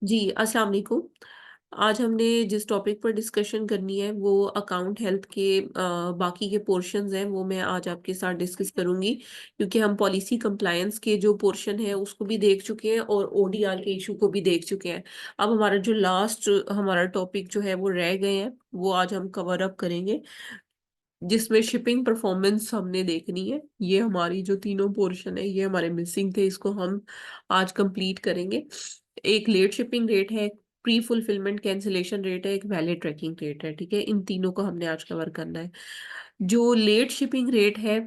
जी, अस्सलाम वालेकुम। आज हमने जिस टॉपिक पर डिस्कशन करनी है वो अकाउंट हेल्थ के बाकी के पोर्शंस हैं, वो मैं आज आपके साथ डिस्कस करूंगी। क्योंकि हम पॉलिसी कंप्लायंस के जो पोर्शन है उसको भी देख चुके हैं और ओडीआर के इशू को भी देख चुके हैं। अब हमारा जो लास्ट हमारा टॉपिक जो है वो रह गए हैं, वो आज हम कवर अप करेंगे, जिसमें शिपिंग परफॉर्मेंस हमने देखनी है। ये हमारी जो तीनों पोर्शन है ये हमारे मिसिंग थे, इसको हम आज कंप्लीट करेंगे। एक लेट शिपिंग रेट है, प्री फुलफिलमेंट कैंसिलेशन रेट है, एक वैलिड ट्रैकिंग रेट है। ठीक है, इन तीनों को हमने आज कवर करना है। जो लेट शिपिंग रेट है,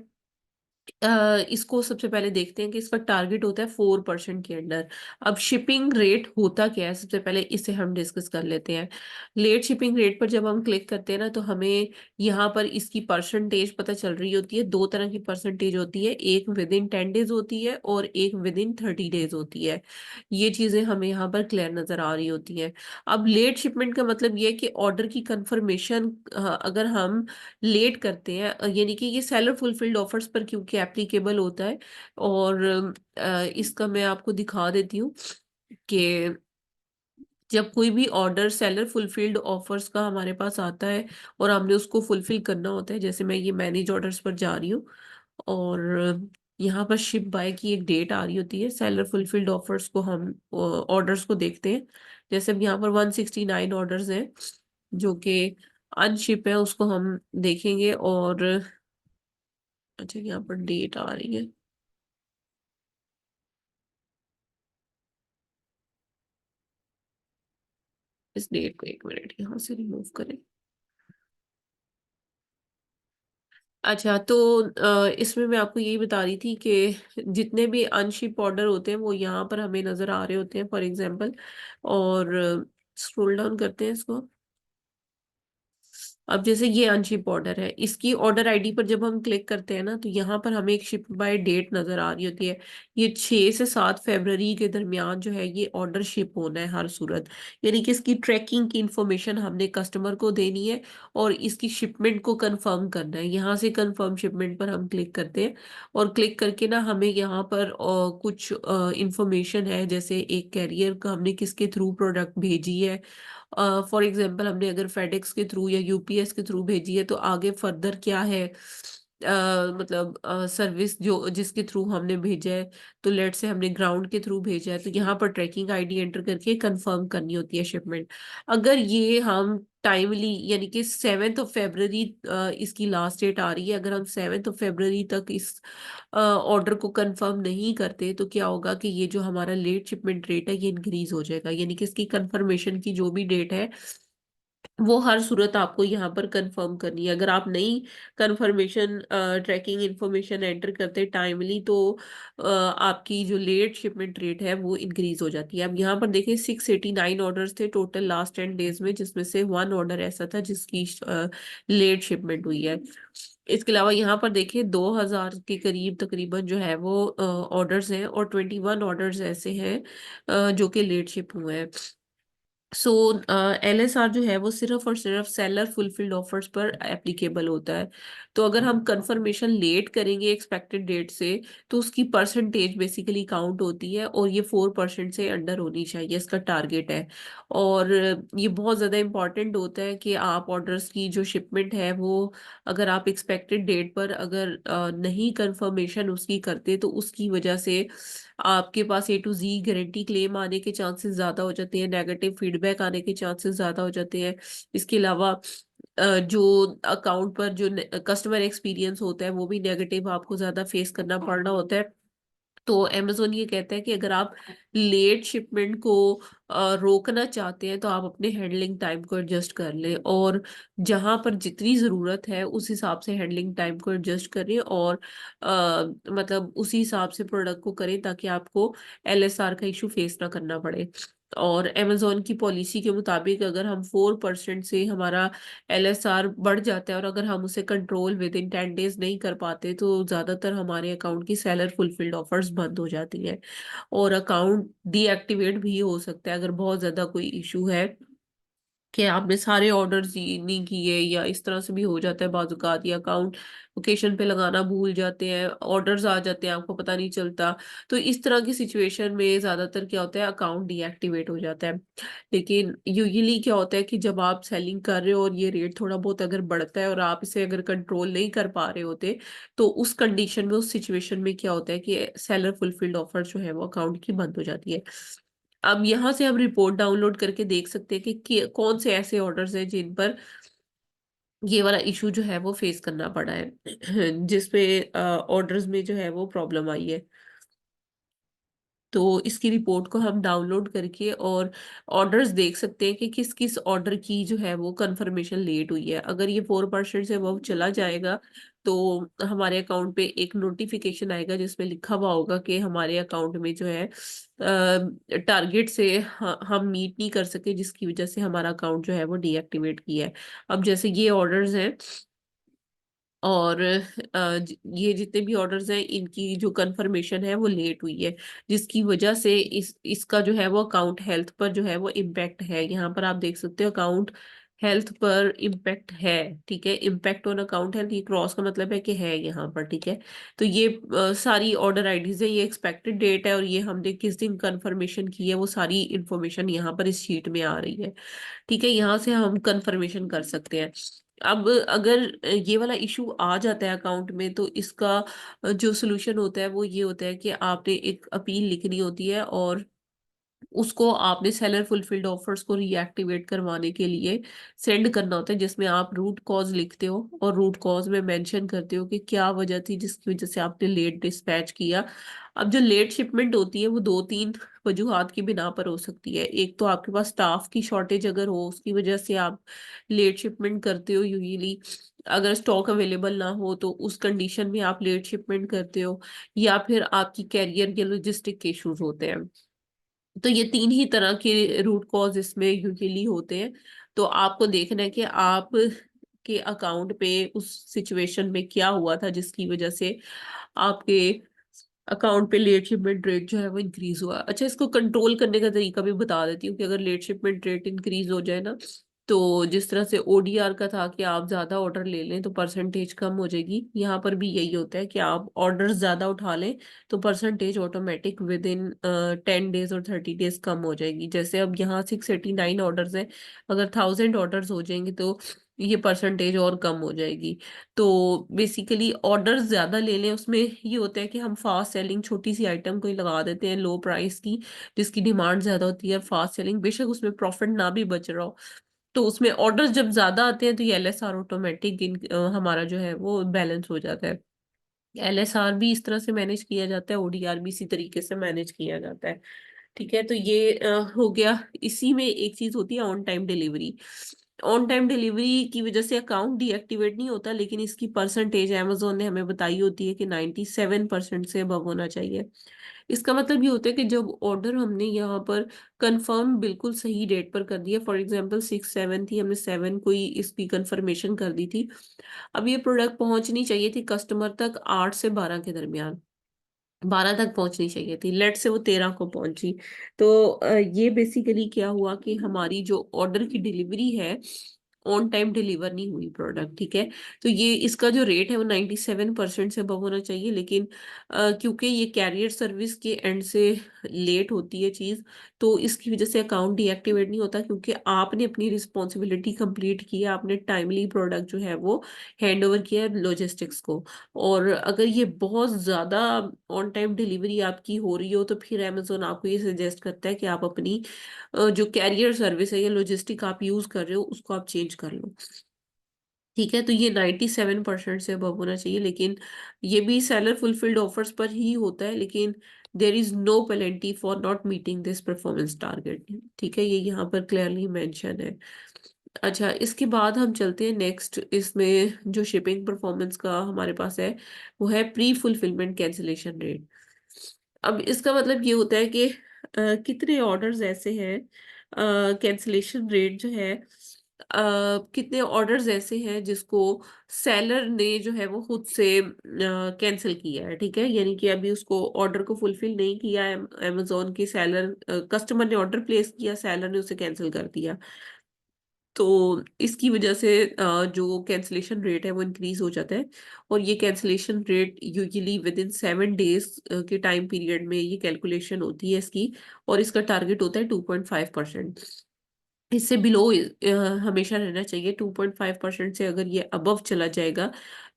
इसको सबसे पहले देखते हैं कि इसका टारगेट होता है 4% के अंडर। अब शिपिंग रेट होता क्या है, सबसे पहले इसे हम डिस्कस कर लेते हैं। लेट शिपिंग रेट पर जब हम क्लिक करते हैं ना, तो हमें यहाँ पर इसकी परसेंटेज पता चल रही होती है। दो तरह की परसेंटेज होती है, एक विद इन 10 डेज होती है और एक विद इन 30 डेज होती है। ये चीजें हमें यहाँ पर क्लियर नजर आ रही होती हैं। अब लेट शिपमेंट का मतलब ये है कि ऑर्डर की कंफर्मेशन अगर हम लेट करते हैं, यानी कि ये सेलर फुलफिल्ड ऑफर्स पर क्योंकि एप्लीकेबल होता है। और इसका मैं आपको दिखा देती हूँ कि जब कोई भी ऑर्डर सेलर फुलफिल्ड ऑफर्स का हमारे पास आता है और हमने उसको फुलफिल करना होता है, जैसे मैं ये मैनेज ऑर्डर्स पर जा रही हूँ और यहाँ पर शिप बाय की एक डेट आ रही होती है। सेलर फुलफिल्ड ऑफर्स को हम ऑर्डर्स को देखते हैं। जैसे अब यहाँ पर 169 ऑर्डर्स हैं जो कि अनशिप है, उसको हम देखेंगे। और अच्छा, यहाँ पर डेट आ रही है, इस डेट को एक मिनट यहाँ से रिमूव करें। अच्छा, तो इसमें मैं आपको यही बता रही थी कि जितने भी अनशिप ऑर्डर होते हैं वो यहाँ पर हमें नजर आ रहे होते हैं, फॉर एग्जांपल। और स्क्रॉल डाउन करते हैं इसको। अब जैसे ये अनशिप ऑर्डर है, इसकी ऑर्डर आईडी पर जब हम क्लिक करते हैं ना, तो यहाँ पर हमें एक शिप बाय डेट नजर आ रही होती है। ये 6 से 7 फरवरी के दरमियान जो है ये ऑर्डर शिप होना है हर सूरत। यानी कि इसकी ट्रैकिंग की इंफॉर्मेशन हमने कस्टमर को देनी है और इसकी शिपमेंट को कंफर्म करना है। यहाँ से कंफर्म शिपमेंट पर हम क्लिक करते हैं और क्लिक करके ना हमें यहाँ पर कुछ इंफॉर्मेशन है, जैसे एक कैरियर का हमने किसके थ्रू प्रोडक्ट भेजी है। फॉर एग्जाम्पल हमने अगर फेडेक्स के थ्रू या यूपीएस के थ्रू भेजी है, तो आगे फर्दर क्या है, मतलब सर्विस जो जिसके थ्रू हमने भेजा है। तो लेट से हमने ग्राउंड के थ्रू भेजा है, तो यहाँ पर ट्रैकिंग आईडी एंटर करके कंफर्म करनी होती है शिपमेंट। अगर ये हम टाइमली, यानी कि 7 फरवरी इसकी लास्ट डेट आ रही है, अगर हम 7 फरवरी तक इस ऑर्डर को कंफर्म नहीं करते, तो क्या होगा कि ये जो हमारा लेट शिपमेंट रेट है ये इंक्रीज हो जाएगा। यानी कि इसकी कंफर्मेशन की जो भी डेट है वो हर सूरत आपको यहाँ पर कंफर्म करनी है। अगर आप नई कंफर्मेशन ट्रैकिंग इंफॉर्मेशन एंटर करते टाइमली, तो आपकी जो लेट शिपमेंट रेट है वो इंक्रीज हो जाती है। अब यहाँ पर देखिए 689 ऑर्डर्स थे टोटल लास्ट 10 डेज में, जिसमें से वन ऑर्डर ऐसा था जिसकी लेट शिपमेंट हुई है। इसके अलावा यहाँ पर देखिए 2000 के करीब तकरीबन जो है वो ऑर्डर्स हैं और 21 ऑर्डर्स ऐसे हैं जो कि लेट शिप हुए हैं। सो एलएसआर जो है वो सिर्फ और सिर्फ सेलर फुलफिल्ड ऑफर्स पर एप्लीकेबल होता है। तो अगर हम कंफर्मेशन लेट करेंगे एक्सपेक्टेड डेट से, तो उसकी परसेंटेज बेसिकली काउंट होती है और ये 4% से अंडर होनी चाहिए, इसका टारगेट है। और ये बहुत ज़्यादा इंपॉर्टेंट होता है कि आप ऑर्डर्स की जो शिपमेंट है वो, अगर आप एक्सपेक्टेड डेट पर अगर नहीं कंफर्मेशन उसकी करते, तो उसकी वजह से आपके पास A to Z guarantee claim आने के चांसेस ज्यादा हो जाते हैं, नेगेटिव फीडबैक आने के चांसेस ज्यादा हो जाते हैं। इसके अलावा जो अकाउंट पर जो कस्टमर एक्सपीरियंस होता है वो भी नेगेटिव आपको ज्यादा फेस करना पड़ रहा होता है। तो अमेजोन ये कहता है कि अगर आप लेट शिपमेंट को रोकना चाहते हैं, तो आप अपने हैंडलिंग टाइम को एडजस्ट कर लें और जहां पर जितनी ज़रूरत है उस हिसाब से हैंडलिंग टाइम को एडजस्ट करें और मतलब उसी हिसाब से प्रोडक्ट को करें, ताकि आपको एलएसआर का इशू फेस ना करना पड़े। और अमेजोन की पॉलिसी के मुताबिक अगर हम 4% से हमारा एलएसआर बढ़ जाता है और अगर हम उसे कंट्रोल विद इन 10 डेज नहीं कर पाते, तो ज्यादातर हमारे अकाउंट की सेलर फुलफिल्ड ऑफर्स बंद हो जाती है और अकाउंट डीएक्टिवेट भी हो सकता है अगर बहुत ज्यादा कोई इशू है। कि आपने सारे ऑर्डर्स नहीं किए, या इस तरह से भी हो जाता है बाजुकात, या अकाउंट लोकेशन पे लगाना भूल जाते हैं, ऑर्डर्स आ जाते हैं आपको पता नहीं चलता। तो इस तरह की सिचुएशन में ज्यादातर क्या होता है, अकाउंट डीएक्टिवेट हो जाता है। लेकिन यूजुअली क्या होता है कि जब आप सेलिंग कर रहे हो और ये रेट थोड़ा बहुत अगर बढ़ता है और आप इसे अगर कंट्रोल नहीं कर पा रहे होते, तो उस कंडीशन में, उस सिचुएशन में क्या होता है कि सेलर फुलफिल्ड ऑफर जो है वो अकाउंट की बंद हो जाती है। अब यहाँ से हम रिपोर्ट डाउनलोड करके देख सकते हैं कौन से ऐसे ऑर्डर्स हैं जिन पर ये वाला इशू जो है वो फेस करना पड़ा है जिसपे ऑर्डर्स में जो है वो प्रॉब्लम आई है। तो इसकी रिपोर्ट को हम डाउनलोड करके और ऑर्डर्स देख सकते हैं कि किस किस ऑर्डर की जो है वो कंफर्मेशन लेट हुई है। अगर ये 4% से वो चला जाएगा तो हमारे अकाउंट पे एक नोटिफिकेशन आएगा जिसमें लिखा हुआ होगा कि हमारे अकाउंट में जो है टारगेट से हम मीट नहीं कर सके, जिसकी वजह से हमारा अकाउंट जो है वो डीएक्टिवेट किया है। अब जैसे ये ऑर्डर्स हैं और ये जितने भी ऑर्डर्स हैं इनकी जो कंफर्मेशन है वो लेट हुई है, जिसकी वजह से इसका जो है वो अकाउंट हेल्थ पर जो है वो इम्पैक्ट है। यहाँ पर आप देख सकते हो अकाउंट हेल्थ पर इम्पैक्ट है। ठीक है, इम्पैक्ट ऑन अकाउंट हेल्थ, ये क्रॉस का मतलब है कि है यहाँ पर। ठीक है, तो ये सारी ऑर्डर आईडीज है, ये एक्सपेक्टेड डेट है, और ये हमने किस दिन कंफर्मेशन की है वो सारी इंफॉर्मेशन यहाँ पर इस शीट में आ रही है। ठीक है, यहाँ से हम कंफर्मेशन कर सकते हैं। अब अगर ये वाला इशू आ जाता है अकाउंट में, तो इसका जो सोल्यूशन होता है वो ये होता है कि आपने एक अपील लिखनी होती है और उसको आपने सेलर फुलफिल्ड ऑफर्स को रीएक्टिवेट करवाने के लिए सेंड करना होता है, जिसमें आप रूट कॉज लिखते हो और रूट कॉज में मेंशन करते हो कि क्या वजह थी जिसकी वजह से आपने लेट डिस्पैच किया। अब जो लेट शिपमेंट होती है वो दो तीन वजूहात की बिना पर हो सकती है। एक तो आपके पास स्टाफ की शॉर्टेज अगर हो, उसकी वजह से आप लेट शिपमेंट करते हो यूजुअली। अगर स्टॉक अवेलेबल ना हो तो उस कंडीशन में आप लेट शिपमेंट करते हो, या फिर आपकी कैरियर के लॉजिस्टिक के इश्यूज होते हैं। तो ये तीन ही तरह के रूट कॉज इसमें यूजुअली होते हैं। तो आपको देखना है कि आप के अकाउंट पे उस सिचुएशन में क्या हुआ था जिसकी वजह से आपके अकाउंट पे लेट शिपमेंट रेट जो है वो इंक्रीज हुआ। अच्छा, इसको कंट्रोल करने का तरीका भी बता देती हूँ कि अगर लेट शिपमेंट रेट इंक्रीज हो जाए ना, तो जिस तरह से ओडीआर का था कि आप ज्यादा ऑर्डर ले लें तो परसेंटेज कम हो जाएगी, यहाँ पर भी यही होता है कि आप ऑर्डर ज्यादा उठा लें तो percentage automatic with in 10 days और 30 डेज कम हो जाएगी। जैसे अब यहाँ 689 ऑर्डर्स हैं, अगर 1000 ऑर्डर्स हो जाएंगे तो ये परसेंटेज और कम हो जाएगी। तो बेसिकली ऑर्डर ज्यादा ले लें, उसमें ये होता है कि हम फास्ट सेलिंग छोटी सी आइटम कोई लगा देते हैं लो प्राइस की, जिसकी डिमांड ज्यादा होती है, फास्ट सेलिंग बेशक उसमें प्रॉफिट ना भी बच रहा हो, तो उसमें ऑर्डर्स जब ज्यादा आते हैं तो ये एलएसआर ऑटोमेटिक हमारा जो है वो बैलेंस हो जाता है। एलएसआर भी इस तरह से मैनेज किया जाता है, ओडीआर भी इसी तरीके से मैनेज किया जाता है। ठीक है, तो ये हो गया। इसी में एक चीज होती है on time delivery. On time delivery की वजह से अकाउंट डीएक्टिवेट नहीं होता, लेकिन इसकी परसेंटेज अमेजोन ने हमें बताई होती है कि 97% से अबव होना चाहिए। इसका मतलब ये होता है कि जब ऑर्डर हमने यहाँ पर कंफर्म बिल्कुल सही डेट पर कर दिया, फॉर एग्जांपल 6/7 थी, हमने 7 को ही इसकी कंफर्मेशन कर दी थी। अब ये प्रोडक्ट पहुंचनी चाहिए थी कस्टमर तक 8 से 12 के दरमियान, 12 तक पहुंचनी चाहिए थी, लेट से वो 13 को पहुंची। तो ये बेसिकली क्या हुआ कि हमारी जो ऑर्डर की डिलीवरी है ऑन टाइम डिलीवर नहीं हुई प्रोडक्ट। ठीक है, तो ये इसका जो रेट है वो 97% से अबव होना चाहिए, लेकिन क्योंकि ये कैरियर सर्विस के एंड से लेट होती है चीज, तो इसकी वजह से अकाउंट डीएक्टिवेट नहीं होता, क्योंकि आपने अपनी रिस्पॉन्सिबिलिटी कंप्लीट की है, आपने टाइमली प्रोडक्ट जो है वो हैंड ओवर किया है लॉजिस्टिक्स को। और अगर ये बहुत ज्यादा ऑन टाइम डिलीवरी आपकी हो रही हो, तो फिर अमेजोन आपको ये सजेस्ट करता है कि आप अपनी जो कैरियर सर्विस है या लॉजिस्टिक आप यूज कर रहे हो उसको आप चेंज कर लो। ठीक है, तो ये 97% से अबव होना चाहिए, लेकिन ये भी सेलर फुलफिल्ड ऑफर्स पर ही होता है, लेकिन there is no penalty for not meeting this performance target. ठीक है, ये यहाँ पर क्लियरली मेंशन है। अच्छा, इसके बाद हम चलते हैं नेक्स्ट। इसमें जो शिपिंग परफॉर्मेंस का हमारे पास है वो है प्री फुलफिलमेंट कैंसिलेशन रेट। अब इसका मतलब ये होता है कि कितने ऑर्डर्स ऐसे हैं, कैंसिलेशन रेट जो है, कितने ऑर्डर्स ऐसे हैं जिसको सेलर ने जो है वो खुद से कैंसिल किया है। ठीक है, यानी कि अभी उसको ऑर्डर को फुलफिल नहीं किया है अमेजोन के सेलर, कस्टमर ने ऑर्डर प्लेस किया, सेलर ने उसे कैंसिल कर दिया। तो इसकी वजह से जो कैंसिलेशन रेट है वो इंक्रीज हो जाता है। और ये cancellation rate usually with in 7 days के टाइम पीरियड में ये कैलकुलेशन होती है इसकी। और इसका टारगेट होता है 2.5%। इससे बिलो हमेशा रहना चाहिए। 2.5% से अगर ये अबव चला जाएगा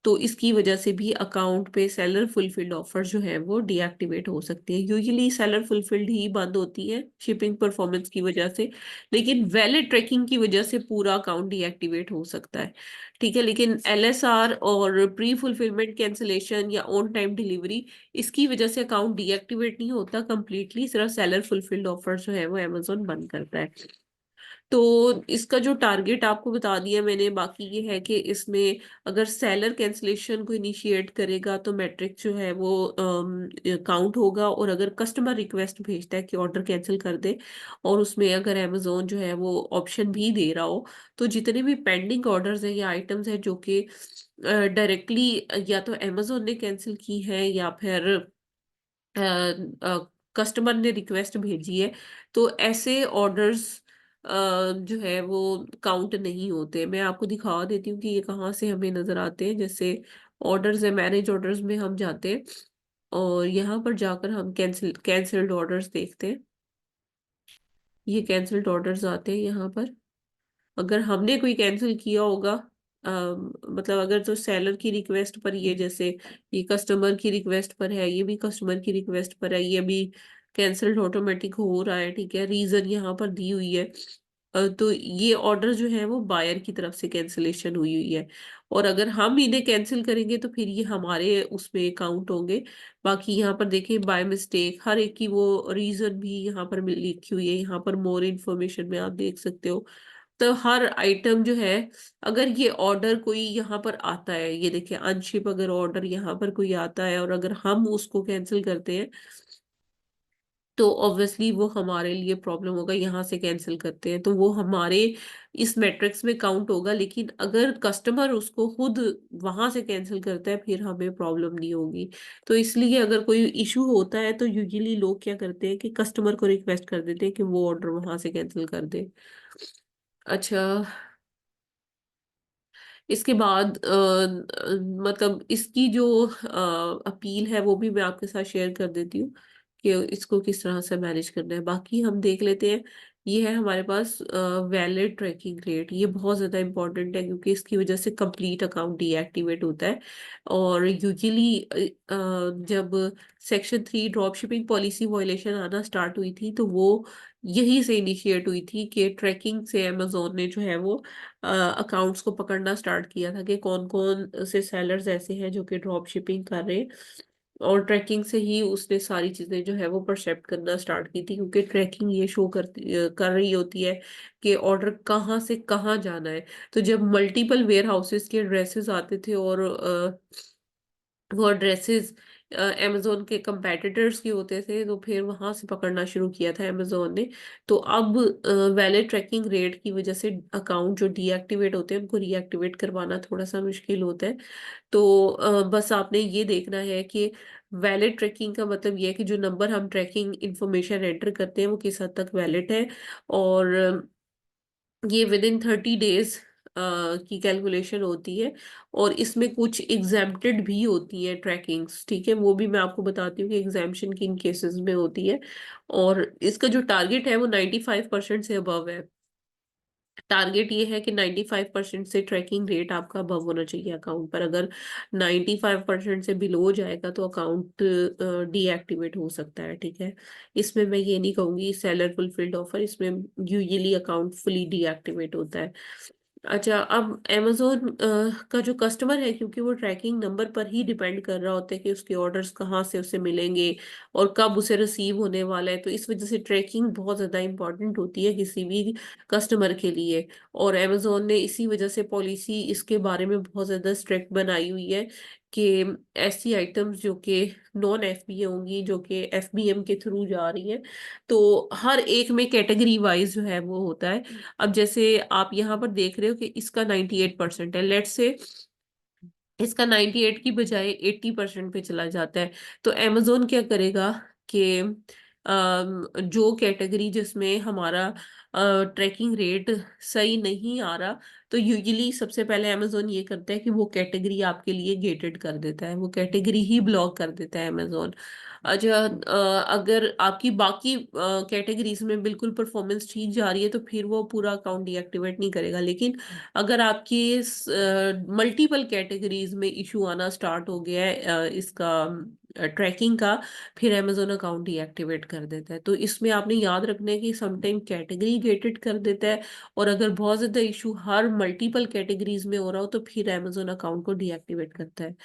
तो इसकी वजह से भी अकाउंट पे सेलर फुलफिल्ड ऑफर जो है वो डीएक्टिवेट हो सकती है। यूजुअली सेलर फुलफिल्ड ही बंद होती है शिपिंग परफॉर्मेंस की वजह से, लेकिन वैलिड ट्रैकिंग की वजह से पूरा अकाउंट डीएक्टिवेट हो सकता है। ठीक है, लेकिन एलएसआर और प्री फुलफिलमेंट कैंसिलेशन या ऑन टाइम डिलीवरी, इसकी वजह से अकाउंट डीएक्टिवेट नहीं होता कंप्लीटली, सिर्फ सेलर फुलफिल्ड ऑफर जो है वो अमेजोन बंद करता है। तो इसका जो टारगेट आपको बता दिया मैंने, बाकी ये है कि इसमें अगर सेलर कैंसिलेशन को इनिशिएट करेगा तो मैट्रिक जो है वो काउंट होगा। और अगर कस्टमर रिक्वेस्ट भेजता है कि ऑर्डर कैंसिल कर दे, और उसमें अगर अमेजोन जो है वो ऑप्शन भी दे रहा हो, तो जितने भी पेंडिंग ऑर्डर्स हैं या आइटम्स हैं जो कि डायरेक्टली या तो अमेजोन ने कैंसिल की है या फिर कस्टमर ने रिक्वेस्ट भेजी है, तो ऐसे ऑर्डर्स जो है वो काउंट नहीं होते। मैं आपको दिखा देती हूँ कि ये कहाँ से हमें नजर आते हैं। जैसे ऑर्डर्स है, मैनेज ऑर्डर्स में हम जाते हैं और यहाँ पर जाकर हम कैंसिल्ड ऑर्डर्स देखते हैं। ये कैंसिल्ड ऑर्डर्स आते हैं यहाँ पर। अगर हमने कोई कैंसिल किया होगा, मतलब अगर तो सेलर की रिक्वेस्ट पर, ये जैसे ये कस्टमर की रिक्वेस्ट पर है, ये भी कस्टमर की रिक्वेस्ट पर है, ये भी कैंसिल्ड ऑटोमेटिक हो रहा है। ठीक है, रीजन यहाँ पर दी हुई है। तो ये ऑर्डर जो है वो बायर की तरफ से कैंसिलेशन हुई हुई है। और अगर हम इन्हें कैंसिल करेंगे तो फिर ये हमारे उसमें काउंट होंगे। बाकी यहाँ पर देखिए बाय मिस्टेक, हर एक की वो रीजन भी यहाँ पर लिखी हुई है। यहाँ पर मोर इन्फॉर्मेशन में आप देख सकते हो। तो हर आइटम जो है, अगर ये ऑर्डर कोई यहाँ पर आता है, ये देखिए अनशिप अगर ऑर्डर यहाँ पर कोई आता है और अगर हम उसको कैंसिल करते हैं तो ऑब्वियसली वो हमारे लिए प्रॉब्लम होगा। यहाँ से कैंसिल करते हैं तो वो हमारे इस मैट्रिक्स में काउंट होगा, लेकिन अगर कस्टमर उसको खुद वहां से कैंसिल करता है फिर हमें प्रॉब्लम नहीं होगी। तो इसलिए अगर कोई इशू होता है तो यूजुअली लोग क्या करते हैं कि कस्टमर को रिक्वेस्ट कर देते हैं कि वो ऑर्डर वहां से कैंसिल कर दे। अच्छा, इसके बाद मतलब इसकी जो अपील है वो भी मैं आपके साथ शेयर कर देती हूँ कि इसको किस तरह से मैनेज करना है। बाकी हम देख लेते हैं। ये है हमारे पास वैलिड ट्रैकिंग रेट। ये बहुत ज़्यादा इंपॉर्टेंट है क्योंकि इसकी वजह से कंप्लीट अकाउंट डीएक्टिवेट होता है। और यूजुअली जब section 3 drop shipping policy violation आना स्टार्ट हुई थी तो वो यही से इनिशिएट हुई थी कि ट्रैकिंग से अमेजोन ने जो है वो अकाउंट्स को पकड़ना स्टार्ट किया था कि कौन कौन से सेलर्स ऐसे हैं जो कि ड्रॉप शिपिंग कर रहे हैं। और ट्रैकिंग से ही उसने सारी चीजें जो है वो परसेप्ट करना स्टार्ट की थी, क्योंकि ट्रैकिंग ये शो कर रही होती है कि ऑर्डर कहाँ से कहाँ जाना है। तो जब मल्टीपल वेयर हाउसेस के एड्रेसेस आते थे और वो ड्रेसेस अमेजोन के कंपेटिटर्स के होते थे, तो फिर वहां से पकड़ना शुरू किया था अमेजोन ने। तो अब वैलिड ट्रैकिंग रेट की वजह से अकाउंट जो डीएक्टिवेट होते हैं उनको रीएक्टिवेट करवाना थोड़ा सा मुश्किल होता है। तो बस आपने ये देखना है कि वैलिड ट्रैकिंग का मतलब ये है कि जो नंबर हम ट्रैकिंग इंफॉर्मेशन एंटर करते हैं वो किस हद तक वैलिड है। और ये विद इन 30 डेज की कैलकुलेशन होती है। और इसमें कुछ एग्जेम्प्टेड भी होती है ट्रैकिंग्स। ठीक है, वो भी मैं आपको बताती हूँ कि एग्जाम्पशन किन केसेस में होती है। और इसका जो टारगेट है वो 95% से अबव है। टारगेट ये है कि 95% से ट्रैकिंग रेट आपका अबव होना चाहिए अकाउंट पर। अगर 95% से बिलो जाएगा तो अकाउंट डीएक्टिवेट हो सकता है। ठीक है, इसमें मैं ये नहीं कहूंगी सेलर फुलफिल्ड ऑफर, इसमें यूजुअली अकाउंट फुली डीएक्टिवेट होता है। अच्छा, अब amazon का जो कस्टमर है, क्योंकि वो ट्रैकिंग नंबर पर ही डिपेंड कर रहा होता है कि उसके ऑर्डर्स कहाँ से उसे मिलेंगे और कब उसे रिसीव होने वाला है, तो इस वजह से ट्रैकिंग बहुत ज़्यादा इंपॉर्टेंट होती है किसी भी कस्टमर के लिए। और amazon ने इसी वजह से पॉलिसी इसके बारे में बहुत ज़्यादा स्ट्रिक्ट बनाई हुई है कि ऐसी आइटम्स जो कि नॉन एफबीए होंगी, जो कि एफबीएम के थ्रू जा रही है, तो हर एक में कैटेगरी वाइज जो है वो होता है। अब जैसे आप यहाँ पर देख रहे हो कि इसका 98% है, लेट से इसका 98 की बजाय 80% पे चला जाता है, तो amazon क्या करेगा कि जो कैटेगरी जिसमें हमारा ट्रैकिंग रेट सही नहीं आ रहा, तो यूजुअली सबसे पहले अमेजोन ये करता है कि वो कैटेगरी आपके लिए गेटेड कर देता है, वो कैटेगरी ही ब्लॉक कर देता है अमेजोन। अच्छा, अगर आपकी बाकी कैटेगरीज में बिल्कुल परफॉर्मेंस ठीक जा रही है तो फिर वो पूरा अकाउंट डीएक्टिवेट नहीं करेगा। लेकिन अगर आपकी मल्टीपल कैटेगरीज में इशू आना स्टार्ट हो गया है इसका ट्रैकिंग का, फिर अमेजोन अकाउंट डीएक्टिवेट कर देता है। तो इसमें आपने याद रखना है कि समटाइम कैटेगरी गेटेड कर देता है, और अगर बहुत ज्यादा इशू हर मल्टीपल कैटेगरीज में हो रहा हो तो फिर अमेजोन अकाउंट को डीएक्टिवेट करता है।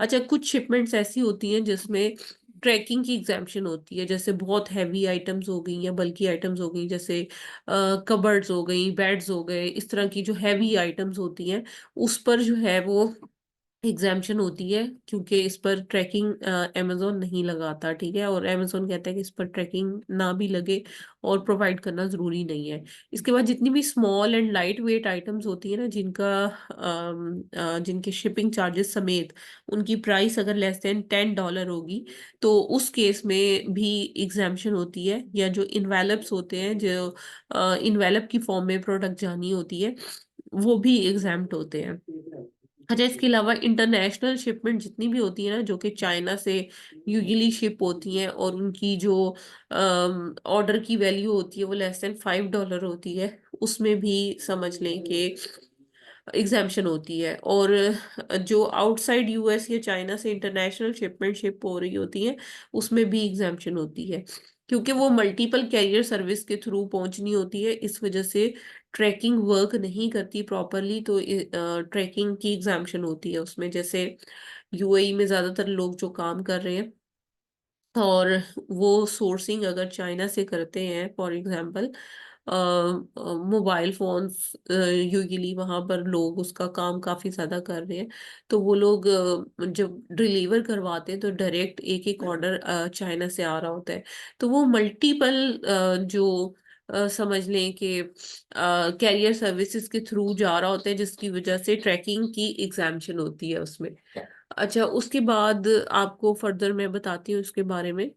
अच्छा, कुछ शिपमेंट्स ऐसी होती हैं जिसमें ट्रैकिंग की एग्जाम्पशन होती है, जैसे बहुत हैवी आइटम्स हो गई या बल्कि आइटम्स हो गई, जैसे कबर्ड्स हो गई, बेड्स हो गए, इस तरह की जो हैवी आइटम्स होती हैं उस पर जो है वो एग्जाम्पशन होती है, क्योंकि इस पर ट्रैकिंग अमेजोन नहीं लगाता। ठीक है, और अमेजोन कहता है कि इस पर ट्रैकिंग ना भी लगे और प्रोवाइड करना जरूरी नहीं है। इसके बाद जितनी भी small and light weight items होती है ना, जिनके शिपिंग चार्जेस समेत उनकी प्राइस अगर लेस देन $10 होगी, तो उस केस में भी एग्जाम्पशन होती है। या जो इन्वेलप्स होते हैं, जो इन्वेलप की फॉर्म में प्रोडक्ट जानी होती है, वो भी एग्जाम्प्ट होते हैं। अच्छा, इसके अलावा इंटरनेशनल शिपमेंट जितनी भी होती है ना, जो कि चाइना से यूजुअली शिप होती हैं और उनकी जो ऑर्डर की वैल्यू होती है वो लेस देन $5 होती है, उसमें भी समझ लें कि एग्जाम्पशन होती है। और जो आउटसाइड यूएस या चाइना से इंटरनेशनल शिपमेंट शिप हो रही होती है, उसमें भी एग्जाम्पशन होती है, क्योंकि वो मल्टीपल कैरियर सर्विस के थ्रू पहुंचनी होती है। इस वजह से ट्रैकिंग वर्क नहीं करती प्रॉपरली, तो ट्रैकिंग की एग्जाम्पशन होती है उसमें। जैसे यूएई में ज्यादातर लोग जो काम कर रहे हैं और वो सोर्सिंग अगर चाइना से करते हैं, for example mobile phones, usually वहां पर लोग उसका काम काफी ज्यादा कर रहे हैं, तो वो लोग जब डिलीवर करवाते हैं तो डायरेक्ट एक एक ऑर्डर चाइना से आ रहा होता है। तो वो मल्टीपल जो समझ लें कि कैरियर सर्विसेज के थ्रू जा रहा होता है, जिसकी वजह से ट्रैकिंग की एग्जाम्पशन होती है उसमें। अच्छा, उसके बाद आपको फर्दर मैं बताती हूँ इसके बारे में।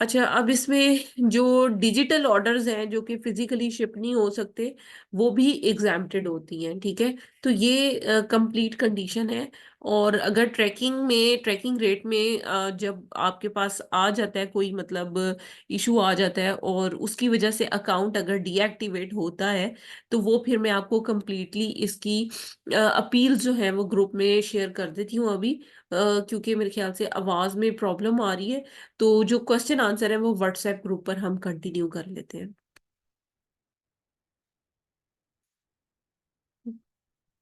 अच्छा, अब इसमें जो डिजिटल ऑर्डर्स हैं जो कि फिजिकली शिप नहीं हो सकते, वो भी एग्जैम्प्टेड होती हैं। ठीक है, तो ये कंप्लीट कंडीशन है। और अगर ट्रैकिंग रेट में जब आपके पास आ जाता है कोई मतलब इशू आ जाता है और उसकी वजह से अकाउंट अगर डीएक्टिवेट होता है, तो वो फिर मैं आपको कंप्लीटली इसकी अपील जो है वो ग्रुप में शेयर कर देती हूँ अभी, क्योंकि मेरे ख्याल से आवाज में प्रॉब्लम आ रही है। तो जो क्वेश्चन आंसर है वो व्हाट्सएप ग्रुप पर हम कंटिन्यू कर लेते हैं।